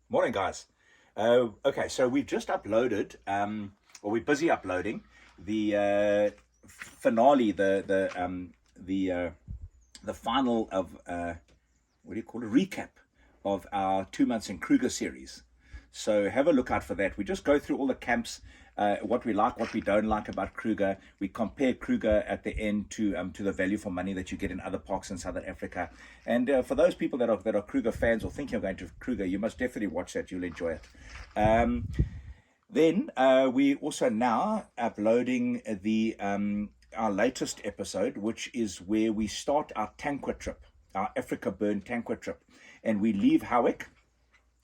Morning, guys. Okay, so we've just uploaded, or we're busy uploading the finale, the final of what do you call it? Recap of our 2 months in Kruger series. So have a look out for that. We just go through all the camps, what we like, what we don't like about Kruger. We compare Kruger at the end to the value for money that you get in other parks in Southern Africa. And for those people that are Kruger fans or thinking of going to Kruger, you must definitely watch that. You'll enjoy it. Then we also now uploading the our latest episode, which is where we start our Tankwa trip, our Africa Burn Tankwa trip, and we leave Howick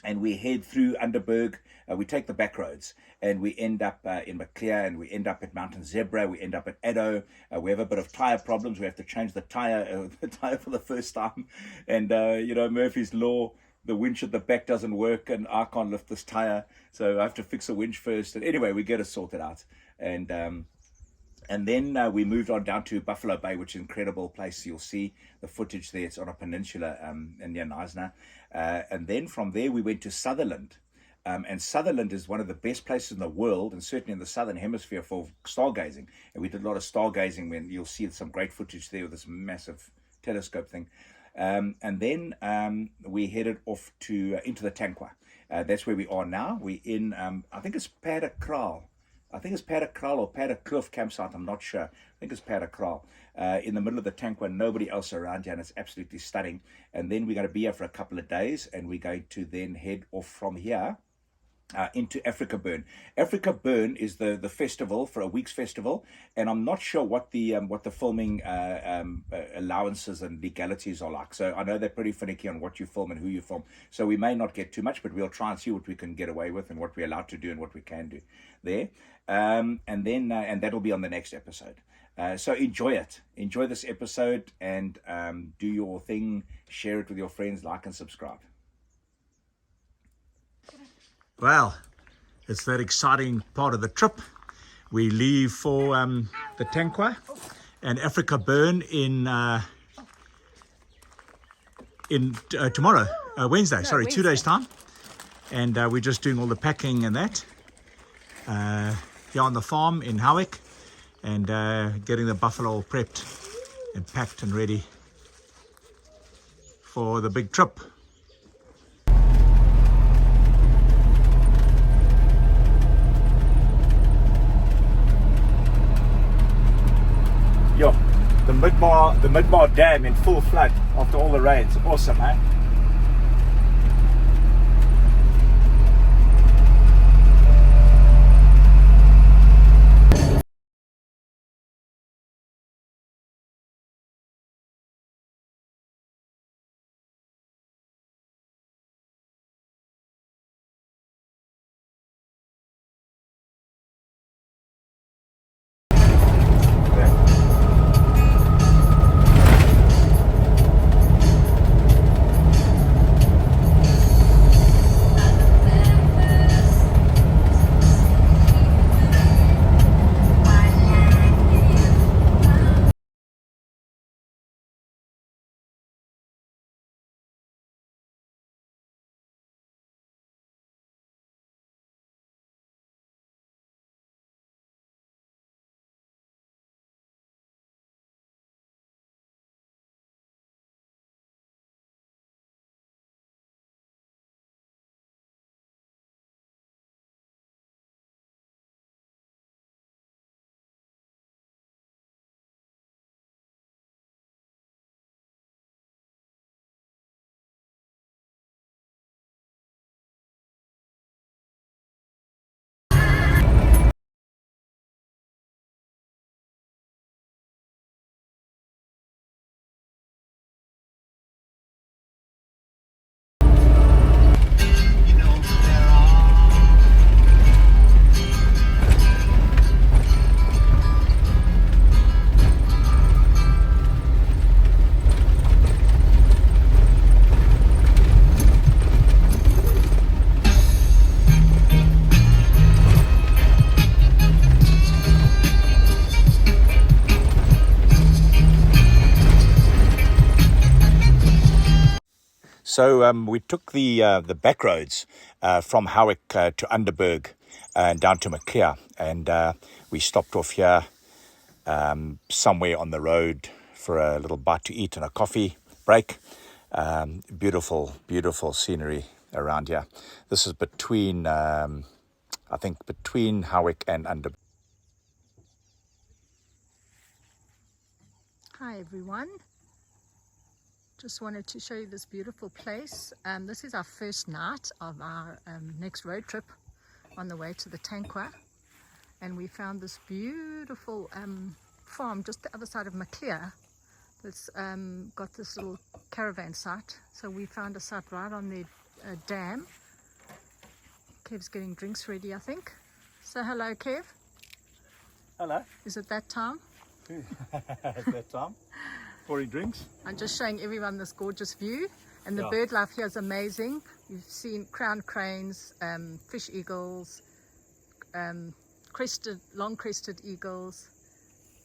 and we head through Underberg. We take the back roads and we end up in Maclear, and we end up at Mountain Zebra. We end up at Addo. We have a bit of tire problems. We have to change the tire for the first time. And, Murphy's Law, the winch at the back doesn't work and I can't lift this tire. So I have to fix the winch first. And anyway, we get it sorted out. And then we moved on down to Buffalo Bay, which is an incredible place. You'll see the footage there. It's on a peninsula near Knysna. And then from there, we went to Sutherland. And Sutherland is one of the best places in the world, and certainly in the Southern Hemisphere, for stargazing. And we did a lot of stargazing when you'll see some great footage there with this massive telescope thing. And then we headed off into the Tankwa. That's where we are now. We're in, I think it's Paderkraal. I think it's Paderkraal or Paderkloof campsite. I'm not sure. I think it's Paderkraal. In the middle of the Tankwa, nobody else around here, and it's absolutely stunning. And then we're going to be here for a couple of days, and we're going to then head off from here into Africa Burn. Africa Burn is the festival, for a week's festival, and I'm not sure what the filming allowances and legalities are like. So I know they're pretty finicky on what you film and who you film. So we may not get too much, but we'll try and see what we can get away with and what we're allowed to do and what we can do there. And that'll be on the next episode. So enjoy it. Enjoy this episode and do your thing. Share it with your friends. Like and subscribe. Well, it's that exciting part of the trip. We leave for the Tankwa and Africa Burn in tomorrow, Wednesday. 2 days time, and we're just doing all the packing and that here on the farm in Howick, and getting the buffalo all prepped and packed and ready for the big trip. Yo, the Midbar Dam in full flood after all the rains. Awesome, eh? So we took the back roads from Howick to Underberg and down to Maclear, and we stopped off here somewhere on the road for a little bite to eat and a coffee break. Beautiful, beautiful scenery around here. This is between, I think, between Howick and Underberg. Hi everyone, just wanted to show you this beautiful place. This is our first night of our next road trip on the way to the Tankwa, and we found this beautiful farm just the other side of Maclear that's got this little caravan site. So we found a site right on the dam. Kev's getting drinks ready, I think. So hello Kev. Hello. Is it that time? At that time, pouring drinks. I'm just showing everyone this gorgeous view, and the bird life here is amazing. You've seen crowned cranes, fish eagles, long-crested eagles,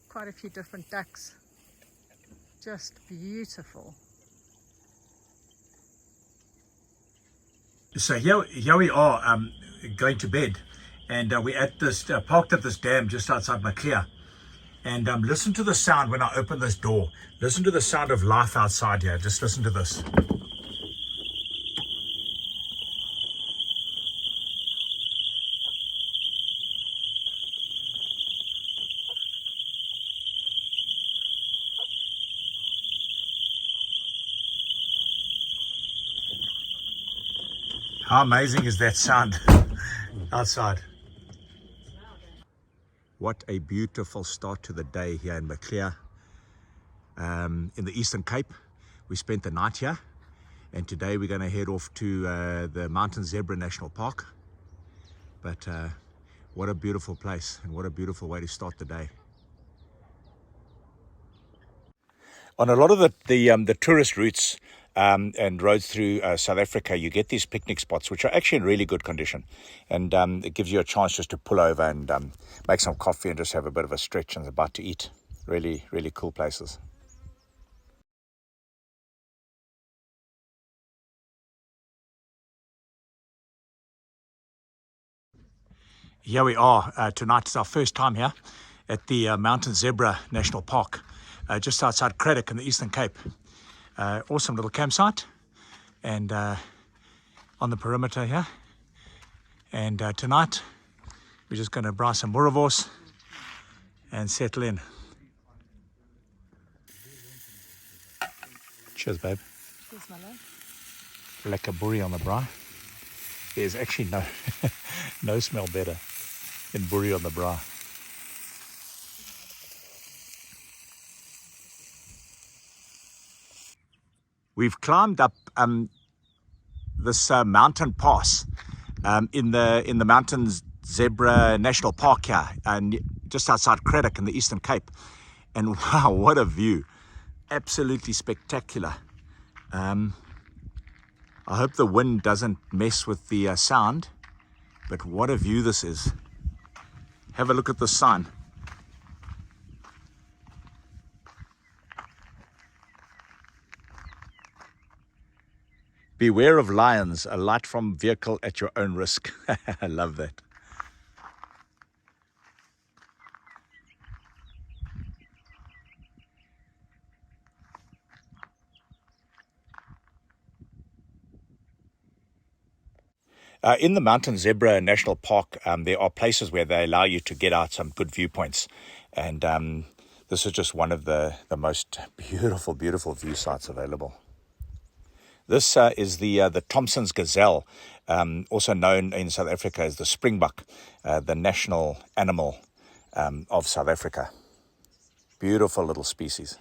quite a few different ducks. Just beautiful. So here we are going to bed, and we're at this parked at this dam just outside Maclear. And listen to the sound when I open this door. Listen to the sound of life outside here. Just listen to this. How amazing is that sound outside? What a beautiful start to the day here in Maclear, in the Eastern Cape. We spent the night here, and today we're going to head off to the Mountain Zebra National Park. But what a beautiful place, and what a beautiful way to start the day. On a lot of the tourist routes and roads through South Africa, you get these picnic spots which are actually in really good condition, and it gives you a chance just to pull over and make some coffee and just have a bit of a stretch and about to eat. Really, really cool places. Here we are tonight. It's our first time here at the Mountain Zebra National Park, just outside Craddock in the Eastern Cape. Awesome little campsite, and on the perimeter here. And tonight we're just going to braai some boerewors and settle in. Cheers, babe. Cheers, my love. Lekker boerie on the braai. There's actually no smell better than boerie on the braai. We've climbed up this mountain pass in the Mountain Zebra National Park here, and just outside Craddock in the Eastern Cape. And wow, what a view! Absolutely spectacular. I hope the wind doesn't mess with the sound, but what a view this is. Have a look at the sign. Beware of lions, alight from vehicle at your own risk. I love that. In the Mountain Zebra National Park, there are places where they allow you to get out some good viewpoints. And this is just one of the most beautiful, beautiful view sites available. This is the Thompson's gazelle, also known in South Africa as the springbok, the national animal of South Africa. Beautiful little species.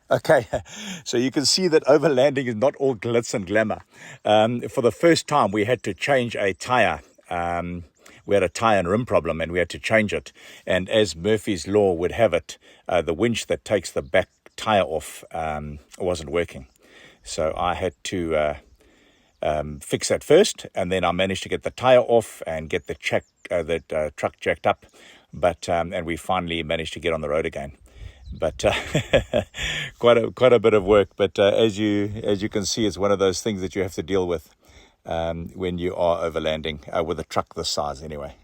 Okay, so you can see that overlanding is not all glitz and glamour. For the first time, we had to change a tire. We had a tire and rim problem, and we had to change it. And as Murphy's Law would have it, the winch that takes the back tire off wasn't working. So I had to fix that first, and then I managed to get the tire off and get the truck jacked up but and we finally managed to get on the road again. But quite a bit of work. But as you can see, it's one of those things that you have to deal with when you are overlanding with a truck this size, anyway.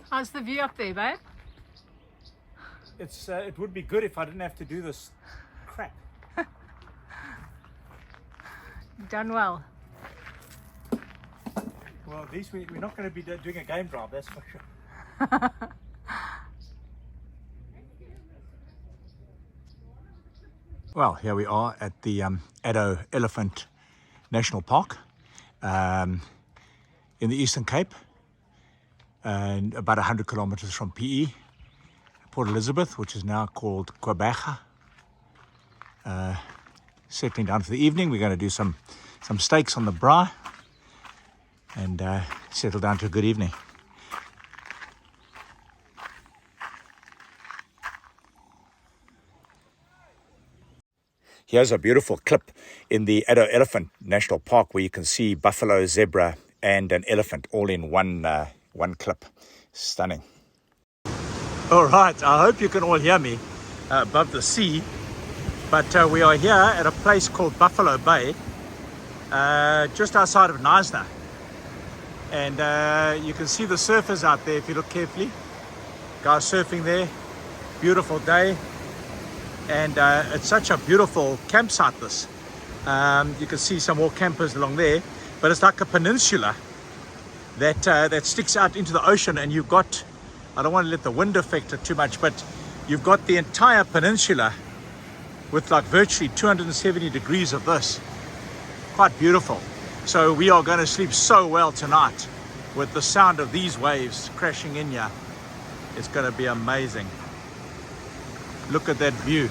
How's the view up there, babe? It would be good if I didn't have to do this crap. You've done well. Well, at least we're not going to be doing a game drive, that's for sure. Well, here we are at the Addo Elephant National Park in the Eastern Cape, and about 100 kilometers from PE, Port Elizabeth, which is now called Quebeca. Settling down for the evening. We're going to do some steaks on the braai and settle down to a good evening. Here's a beautiful clip in the Addo Elephant National Park where you can see buffalo, zebra, and an elephant all in one clip. Stunning. All right, I hope you can all hear me above the sea. But we are here at a place called Buffalo Bay, just outside of Knysna. And you can see the surfers out there if you look carefully. Guys surfing there, beautiful day. And it's such a beautiful campsite, this. You can see some more campers along there, but it's like a peninsula that sticks out into the ocean, and you've got, I don't want to let the wind affect it too much, but you've got the entire peninsula with like virtually 270 degrees of this. Quite beautiful. So we are going to sleep so well tonight with the sound of these waves crashing in here. It's going to be amazing. Look at that view.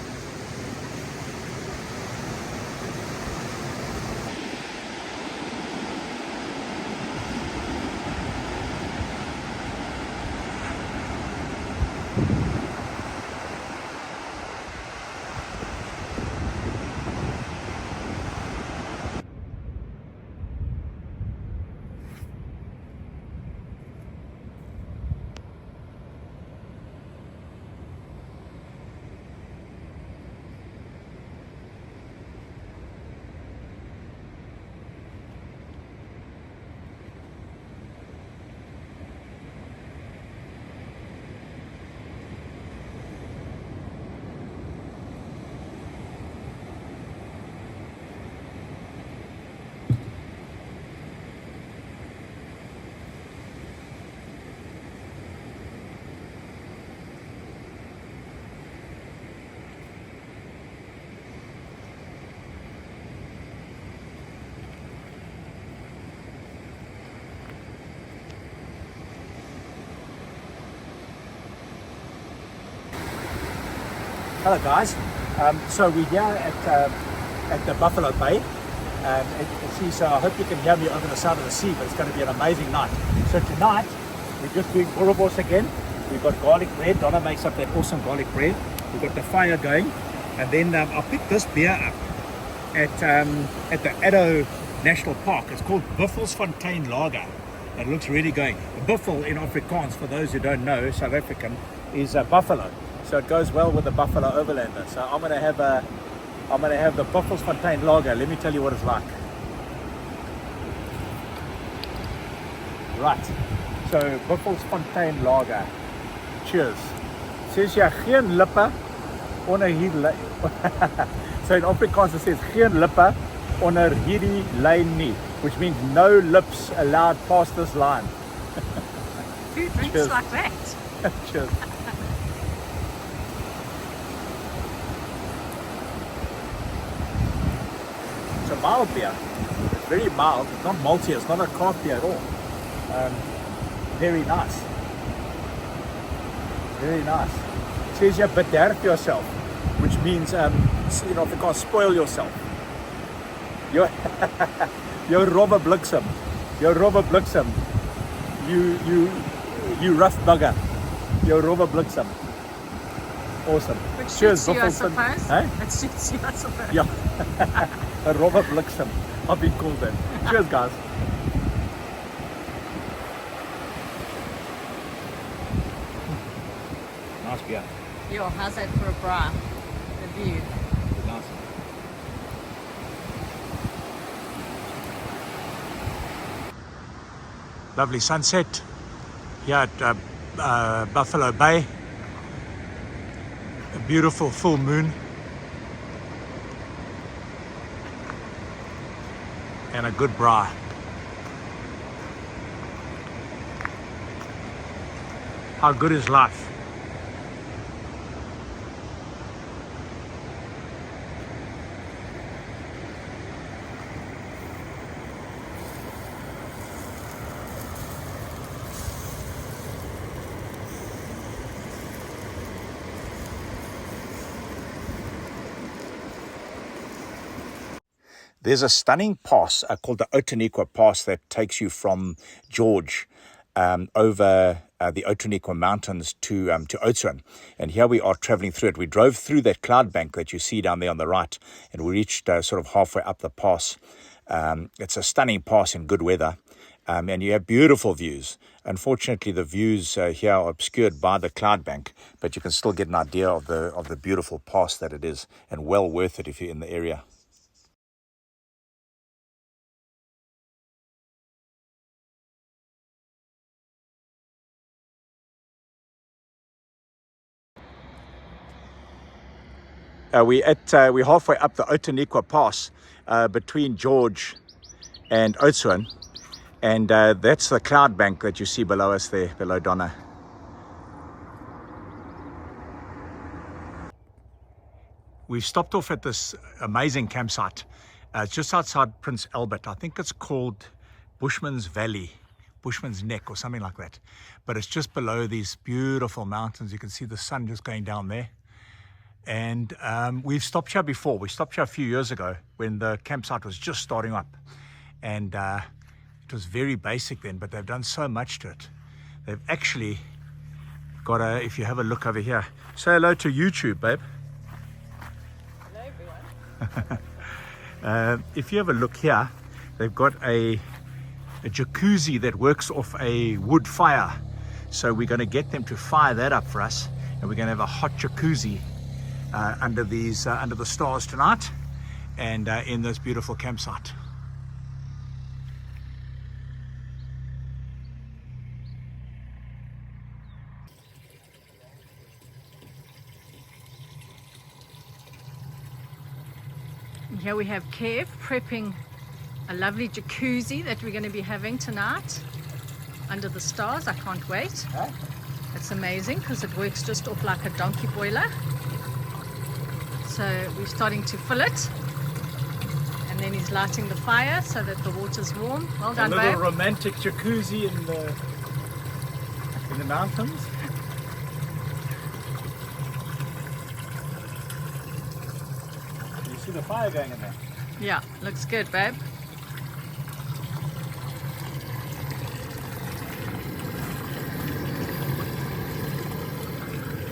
Hello guys, so we're here at the Buffalo Bay, and as you can see, so I hope you can hear me over the sound of the sea, but it's going to be an amazing night. So tonight, we're just doing boerewors again. We've got garlic bread. Donna makes up that awesome garlic bread. We've got the fire going, and then I picked this beer up at the Addo National Park. It's called Buffelsfontein Lager. It looks really going. Buffel in Afrikaans, for those who don't know, South African, is buffalo. So it goes well with the Buffalo Overlander. So I'm gonna have the Buffelsfontein Lager. Let me tell you what it's like. Right. So Buffelsfontein Lager. Cheers. Says hier geen lippe onder hierdie. So in Afrikaans it says geen lippe onder hierdie lyn nie, which means no lips allowed past this line. Who drinks Cheers. like that? Cheers. It's a mild beer. It's very mild. It's not malty. It's not a craft beer at all. Very nice. Very nice. It says you're bederf yourself, which means you know, if you can't spoil yourself. You're you're Robber Bliksem. You're Robber Bliksem. You rough bugger. You're Robber Bliksem. Awesome. Which Cheers, suits you, I Buffelston. suppose. Hey? It suits you, I suppose. Yeah. A Robber Bliksem. I've been called that. Cheers, guys. Nice beer. Yo, how's that for a bra? The view. Nice. Lovely sunset here at Buffalo Bay. A beautiful full moon. And a good bra. How good is life? There's a stunning pass called the Outeniqua Pass that takes you from George over the Outeniqua Mountains to Oudtshoorn. And here we are traveling through it. We drove through that cloud bank that you see down there on the right, and we reached sort of halfway up the pass. It's a stunning pass in good weather, and you have beautiful views. Unfortunately, the views here are obscured by the cloud bank, but you can still get an idea of the beautiful pass that it is, and well worth it if you're in the area. We're halfway up the Outeniqua Pass between George and Oudtshoorn, and that's the cloud bank that you see below us there, below Donna. We've stopped off at this amazing campsite. It's just outside Prince Albert. I think it's called Bushman's Valley, Bushman's Neck or something like that. But it's just below these beautiful mountains. You can see the sun just going down there. And we've stopped here before. We stopped here a few years ago when the campsite was just starting up. And it was very basic then, but they've done so much to it. They've actually got if you have a look over here, say hello to YouTube, babe. Hello, everyone. If you have a look here, they've got a jacuzzi that works off a wood fire. So we're going to get them to fire that up for us, and we're going to have a hot jacuzzi under the stars tonight, and in this beautiful campsite. Here we have Kev prepping a lovely jacuzzi that we're going to be having tonight under the stars. I can't wait. Huh? It's amazing because it works just off like a donkey boiler. So we're starting to fill it, and then he's lighting the fire so that the water's warm. Well done, a little babe. romantic jacuzzi in the mountains. You see the fire going in there? Yeah, looks good, babe.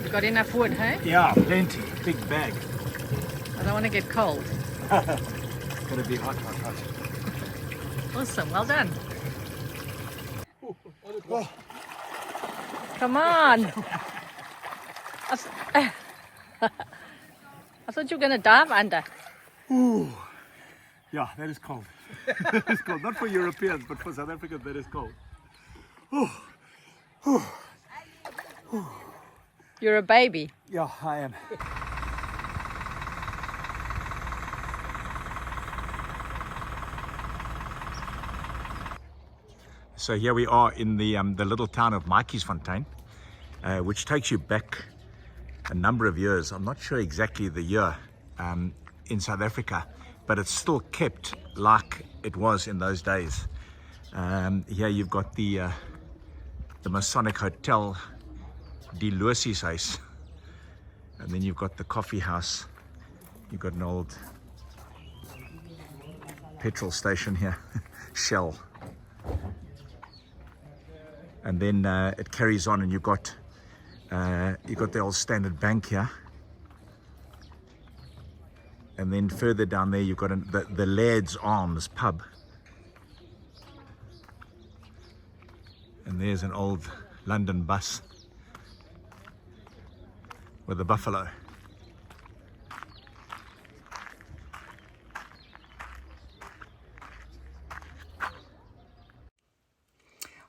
You got enough wood, hey? Yeah, plenty. Big bag. I don't want to get cold. It's gonna be hot, hot, hot. Awesome, well done. Come on. I thought you were going to dive under. Ooh. Yeah, that is cold. That is cold. Not for Europeans, but for South Africans, that is cold. You're a baby. Yeah, I am. So here we are in the little town of Maatjiesfontein, which takes you back a number of years. I'm not sure exactly the year in South Africa, but it's still kept like it was in those days. Here you've got the Masonic Hotel, Die Loosieshuis, and then you've got the coffee house. You've got an old petrol station here, Shell. And then it carries on, and you've got the old Standard Bank here. And then further down there, you've got the Laird's Arms pub. And there's an old London bus with a buffalo.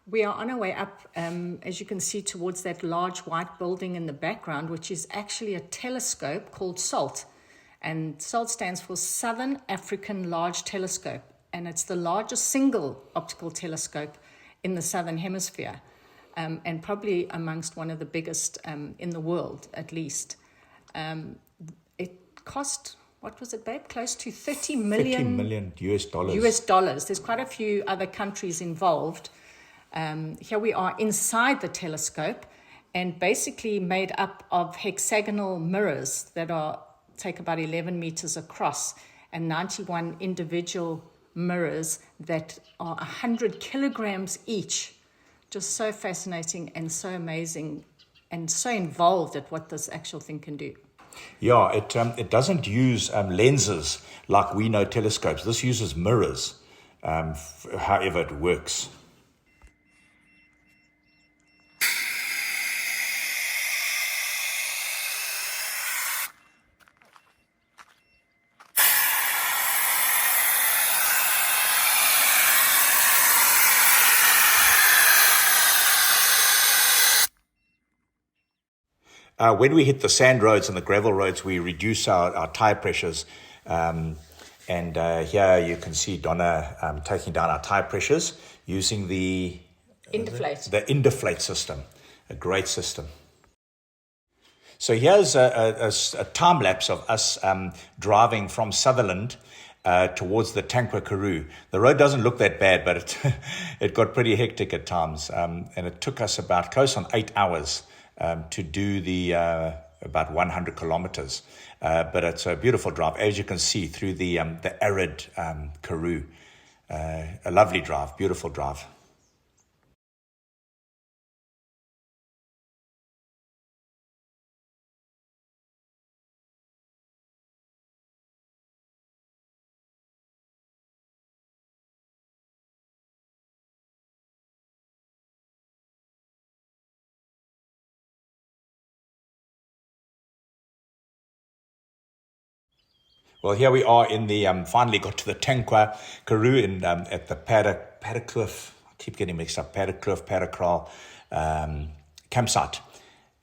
We are on our way up, as you can see, towards that large white building in the background, which is actually a telescope called SALT. And SALT stands for Southern African Large Telescope. And it's the largest single optical telescope in the Southern Hemisphere, and probably amongst one of the biggest in the world, at least. It cost, what was it, babe? Close to 30 million US dollars. US dollars. There's quite a few other countries involved. Here we are inside the telescope, and basically made up of hexagonal mirrors that take about 11 meters across, and 91 individual mirrors that are 100 kilograms each. Just so fascinating and so amazing, and so involved at what this actual thing can do. Yeah, it doesn't use lenses like we know telescopes. This uses mirrors, however it works. When we hit the sand roads and the gravel roads, we reduce our tire pressures. And here you can see Donna taking down our tire pressures using the Indiflate system, a great system. So here's a time lapse of us driving from Sutherland towards the Tankwa Karoo. The road doesn't look that bad, but it got pretty hectic at times. And it took us about close on 8 hours to do the about 100 kilometers. But it's a beautiful drive, as you can see, through the arid Karoo. A lovely drive, beautiful drive. Well, here we are in the, finally got to the Tankwa Karoo at the Paderkloof, I keep getting mixed up, Paderkraal campsite.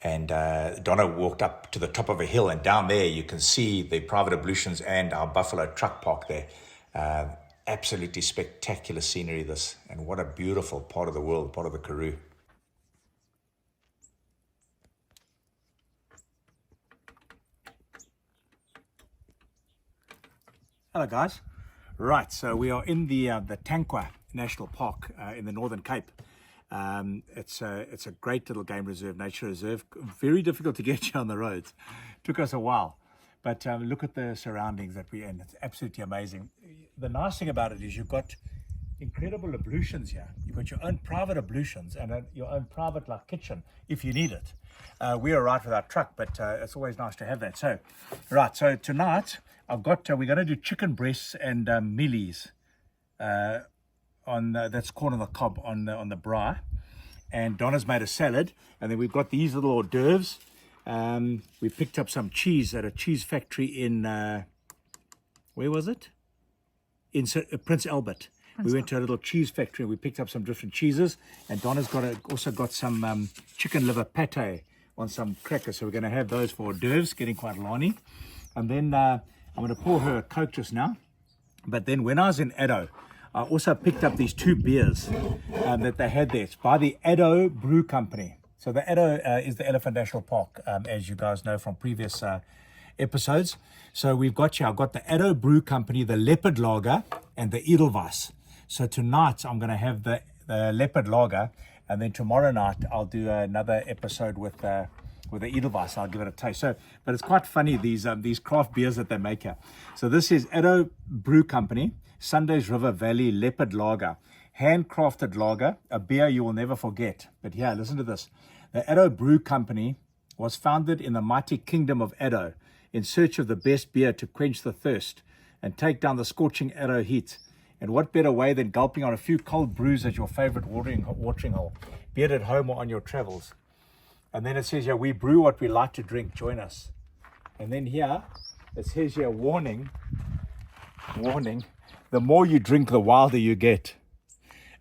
And Donna walked up to the top of a hill, and down there you can see the private ablutions and our buffalo truck park there. Absolutely spectacular scenery, this, and what a beautiful part of the world, part of the Karoo. Hello guys. Right, so we are in the Tankwa National Park in the Northern Cape. It's a great little game reserve, nature reserve. Very difficult to get you on the roads. Took us a while, but look at the surroundings that we're in. It's absolutely amazing. The nice thing about it is you've got incredible ablutions here. You've got your own private ablutions and your own private kitchen if you need it. We are right with our truck, but it's always nice to have that. So, right, so tonight we're going to do chicken breasts and mealies that's corn on the cob on the braai, and Donna's made a salad, and then we've got these little hors d'oeuvres. We picked up some cheese at a cheese factory in where was it? In Prince Albert. We went to a little cheese factory and we picked up some different cheeses, and Donna's also got some chicken liver pate on some crackers, so we're going to have those for hors d'oeuvres, getting quite lani. And then I'm going to pour her a Coke just now. But then when I was in Addo, I also picked up these 2 beers that they had there. It's by the Addo Brew Company. So the Addo is the Elephant National Park, as you guys know from previous episodes. So we've got here, I've got the Addo Brew Company, the Leopard Lager, and the Edelweiss. So tonight I'm going to have the Leopard Lager, and then tomorrow night I'll do another episode with the Edelweiss. I'll give it a taste. So, but it's quite funny, these craft beers that they make here. So this is Addo Brew Company, Sunday's River Valley Leopard Lager, handcrafted lager, a beer you will never forget. But yeah, listen to this. The Addo Brew Company was founded in the mighty kingdom of Addo in search of the best beer to quench the thirst and take down the scorching Addo heat. And what better way than gulping on a few cold brews at your favorite watering hole, be it at home or on your travels. And then it says here, we brew what we like to drink, join us. And then here, it says here, warning, the more you drink, the wilder you get.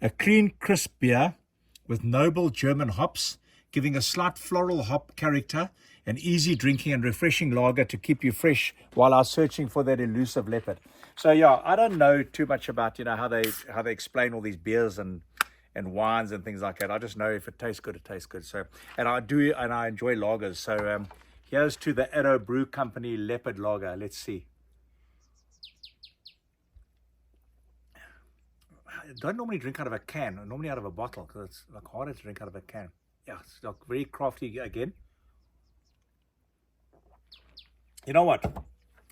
A clean, crisp beer with noble German hops, giving a slight floral hop character, an easy drinking and refreshing lager to keep you fresh while I was searching for that elusive leopard. So yeah, I don't know too much about, how they explain all these beers and wines and things like that. I just know if it tastes good, it tastes good. So, and I enjoy lagers. So here's to the Addo Brew Company Leopard Lager. Let's see. I don't normally drink out of a can. I normally out of a bottle because it's like harder to drink out of a can. Yeah, it's like very crafty again. You know what?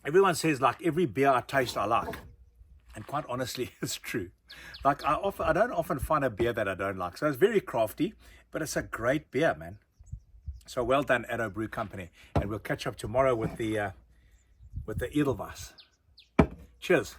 Everyone says like every beer I taste I like. And quite honestly, it's true. Like I don't often find a beer that I don't like. So it's very crafty, but it's a great beer, man. So well done, Addo Brew Company. And we'll catch up tomorrow with the Edelweiss. Cheers.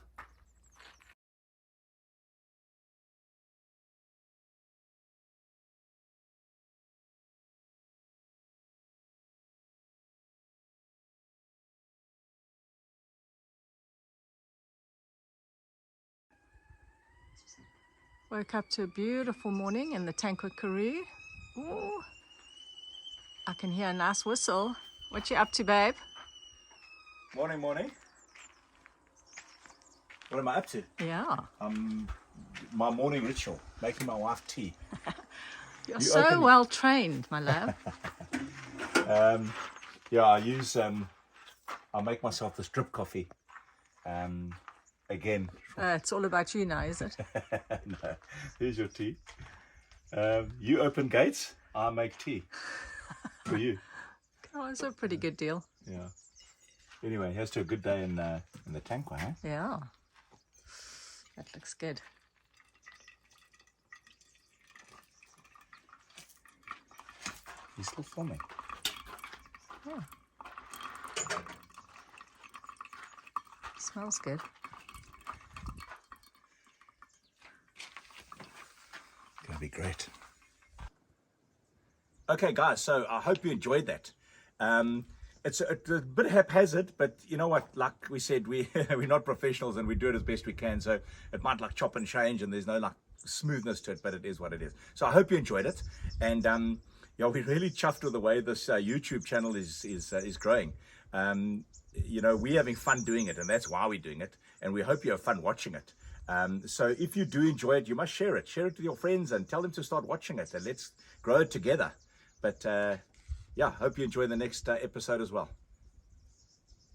Woke up to a beautiful morning in the Tankwa Karoo. Ooh, I can hear a nice whistle. What you up to, babe? Morning. What am I up to? Yeah. My morning ritual, making my wife tea. You're so well trained, my love. Yeah, I make myself this drip coffee. Again. It's all about you now, is it? No, here's your tea. You open gates, I make tea for you. Oh, it's a pretty good deal. Yeah. Anyway, here's to a good day in the Tankwa, huh? Yeah. That looks good. He's still filming. Yeah. Smells good. Gonna be great. Okay, guys, so I hope you enjoyed that. It's a bit haphazard, but you know what, like we said, we're not professionals and we do it as best we can, so it might like chop and change and there's no like smoothness to it, but it is what it is. So I hope you enjoyed it, and yeah, we're really chuffed with the way this YouTube channel is growing. We're having fun doing it, and that's why we're doing it, and we hope you have fun watching it. So if you do enjoy it, you must share it with your friends and tell them to start watching it, and let's grow it together. But yeah, hope you enjoy the next episode as well.